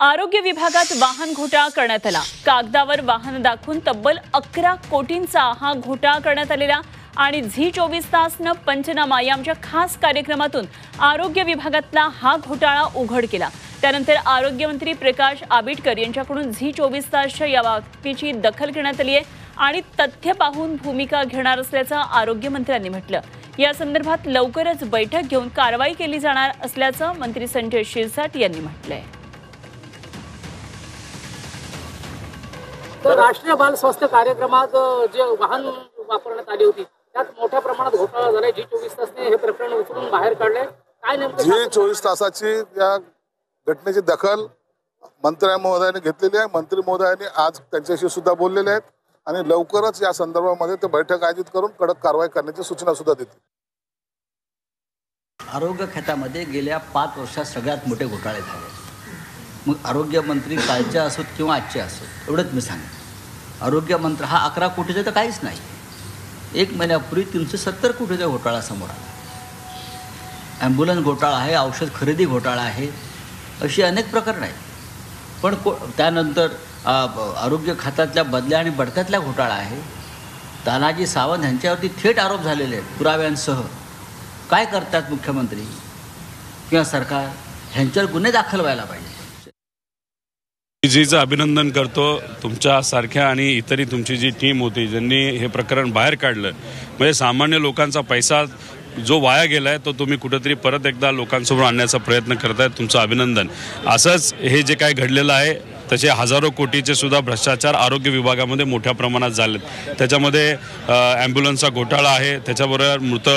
आरोग्य विभागात वाहन घोटाळा करण्यात आला। कागदावर वाहन दाखवून तब्बल 11 कोटींचा हा घोटाळा करण्यात आलेला आणि झी 24 तासनं पंचनामा या आमच्या खास कार्यक्रमातून आरोग्य विभागातला हा घोटाळा उघड केला। त्यानंतर आरोग्यमंत्री प्रकाश आबिटकर यांच्याकडून झी 24 तासच्या या बातमीची दखल घेण्यात आली आहे आणि तथ्य पाहून भूमिका घेणार असल्याचं आरोग्यमंत्र्यांनी म्हटलं। या संदर्भात लवकरच बैठक घेऊन कारवाई केली जाणार असल्याचं मंत्री संजय शिरसाट यांनी म्हटलंय। तर राष्ट्रीय बाल स्वास्थ्य कार्यक्रमात जे वाहन वापरण्यात आली होती त्यात मोठ्या प्रमाणात घोटाळा झालाय। झी 24 तासने हे प्रकरण उचलून बाहेर काढले। काय नेमकं झी 24 तासाची या घटनेची दखल मंत्री महोदयांनी घेतलेली आहे। मंत्री महोदयांनी आज त्यांच्याशी सुद्धा बोललेले आहेत आणि लवकरच या संदर्भामध्ये ते बैठक आयोजित करून कडक कारवाई करण्याची सूचना सुद्धा देतील। आरोग्य खात्यामध्ये गेल्या 5 वर्षात सगळ्यात मोठे घोटाळे झाले। मग आरोग्यमंत्री कालचे असोत किंवा आजचे असोत एवढंच मी सांगेन, आरोग्यमंत्री हा 11 कोटीचा तर काहीच नाही। 1 महिन्यापूर्वी 370 कोटीचा घोटाळा समोर आला। ॲम्ब्युलन्स घोटाळा आहे, औषध खरेदी घोटाळा आहे, अशी अनेक प्रकरणं आहेत। पण त्यानंतर आरोग्य खात्यातल्या बदल्या आणि बढत्यातला घोटाळा आहे। तानाजी सावंत यांच्यावरती थेट आरोप झालेले आहेत पुराव्यांसह। काय करतात मुख्यमंत्री किंवा सरकार? ह्यांच्यावर गुन्हे दाखल व्हायला पाहिजे। जीचं अभिनंदन करतो तुमच्यासारख्या आणि इतरही तुमची जी टीम होती ज्यांनी हे प्रकरण बाहेर काढलं। म्हणजे सामान्य लोकांचा पैसा जो वाया गेलाय तो तुम्ही कुठेतरी परत एकदा लोकांसमोर आणण्याचा प्रयत्न करताय, तुमचं अभिनंदन। असंच हे जे काय घडलेलं आहे तसे हजारो कोटीचे सुद्धा भ्रष्टाचार आरोग्य विभागामध्ये मोठ्या प्रमाणात झालेत। त्याच्यामध्ये ॲम्ब्युलन्सचा घोटाळा आहे, त्याच्याबरोबर मृत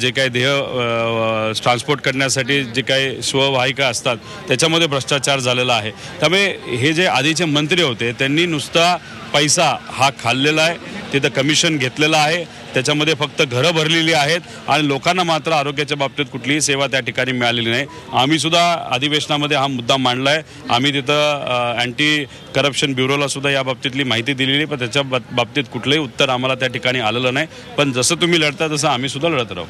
जे काही देह ट्रान्सपोर्ट करण्यासाठी जे काही स्ववाहिका असतात त्याच्यामध्ये भ्रष्टाचार झालेला आहे। त्यामुळे हे जे आधीचे मंत्री होते त्यांनी नुसता पैसा हा खाल्लेला आहे, तिथं कमिशन घेतलेलं आहे, त्याच्यामध्ये फक्त घरं भरलेली आहेत आणि लोकांना मात्र आरोग्याच्या बाबतीत कुठलीही सेवा त्या ठिकाणी मिळालेली नाही। आम्ही सुद्धा अधिवेशनामध्ये हा मुद्दा मांडला आहे। आम्ही तिथं अँटी करप्शन ब्युरोला सुद्धा या बाबतीतली माहिती दिलेली, पण त्याच्या बाबतीत कुठलंही उत्तर आम्हाला त्या ठिकाणी आलेलं नाही। पण जसं तुम्ही लढता तसं आम्ही सुद्धा लढत राहू।